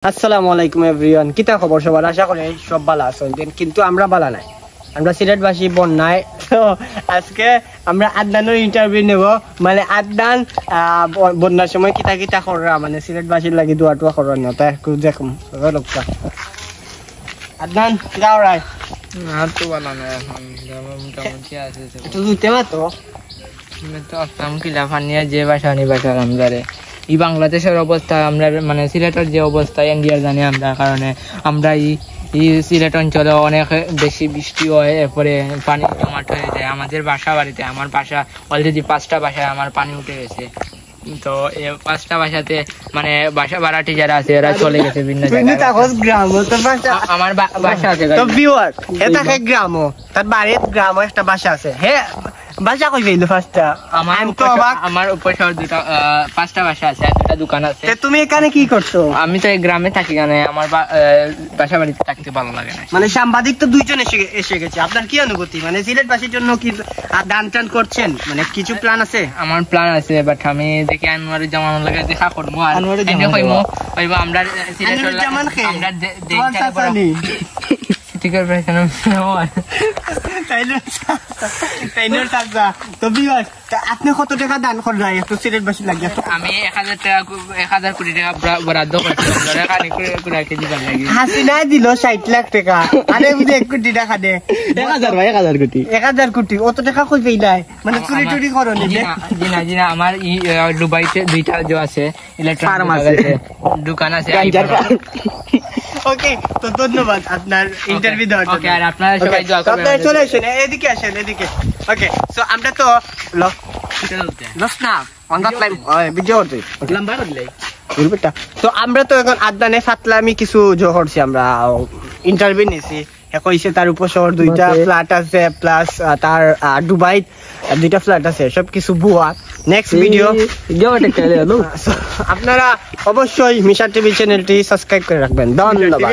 আসসালামু আলাইকুম এভরিওয়ান, কিতা খবর সবার? আশা করি সব ভালো আছেন, কিন্তু আমরা ভালো নাই। আমরা সিলেটবাসী বন্যায়। তো আজকে আমরা আদনানের ইন্টারভিউ নেব। মানে আদনান বন্যার সময় কিতা কিতা করা, মানে সিলেটবাসীর লাগি দোয়া টোয়া করার না, তাই একটু দেখুন লোকটা। আদনান যাও রায় তো ভালো না, এখন মোটামুটি আছে একটু দুইতে মাতো তো আসলাম কিলা ফানিয়া যে বাসা নি বাসার আমদারে এই বাংলাদেশের অবস্থা আমরা মানে সিলেটের যে অবস্থা ইন্ডিয়ার জানি আমরা, কারণে আমরা এই সিলেট অঞ্চলে অনেক বেশি বৃষ্টি হয়, এরপরে পানি জমাট হয়ে যায় আমাদের বাসা বাড়িতে। আমার বাসা অলরেডি 5টা বাসায় আমার পানি উঠে গেছে। তো এই 5টা বাসাতে মানে বাসা ভাড়াটি যারা আছে এরা চলে গেছে ভিন্ন জায়গায়। আমার বাসা আছে তো ভিউয়ার এটা কে গ্রাম, তার বাড়ির গ্রাম একটা বাসা আছে। হে বাসা কই গেল ফার্স্টটা? আমার উপর শহর 5টা বাসা আছে, 2টা দোকান আছে। তুমি এখানে কি করছো? আমি তো এই গ্রামে থাকি, কেন আমার বাসা বাড়িতে থাকতে ভালো লাগে না। মানে সাংবাদিক তো দুইজন এসে গেছে, আপনার কি অনুভূতি? মানে সিলেটবাসীর জন্য কি দান টান করছেন? মানে কিছু প্ল্যান আছে? আমার প্ল্যান আছে, বাট আমি দেখি আনোয়ার জামান লাগে দেখা করবো। আর আমরা সিলেটের আপনি কত টাকা দান করেন একটু সিলেটবাসী লাগে? আমি 1000 কোটি টাকা বরাদ্দ করছি। হাসিনাই দিল 60 লাখ টাকা, আরে 1 কোটি টাকা দে। 1000 কোটি অত টাকা কই পেইলাই? মানে চুরি টুরি করো নি? জি না, আমার দুবাইতে 2টা যে আছে ইলেকট্রনিক দোকান আছে। ওকে, তো ধন্যবাদ আপনার ইন্টারভিউ দেওয়ার জন্য। ওকে, আর আপনারা সবাই দোয়া করবেন। আপনারা চলে আসেন, এদিকে আসেন, এদিকে। ওকে, সো আমরা তো লস না অনগা ক্লাইম ভিডিও করতে লম্বা করলে বলবেটা। তো আমরা তো এখন আদনানে ফাতলামি কিছু জোহরছি, আমরা ইন্টারভিউ নিছি। কইছে তার উপর শহর 2টা ফ্ল্যাট আছে, প্লাস তার দুবাই 2টা ফ্ল্যাট আছে, সব কিছু ভুয়া। নেক্সট ভিডিও আপনারা অবশ্যই মিশা টিভি চ্যানেলটি সাবস্ক্রাইব করে রাখবেন। ধন্যবাদ।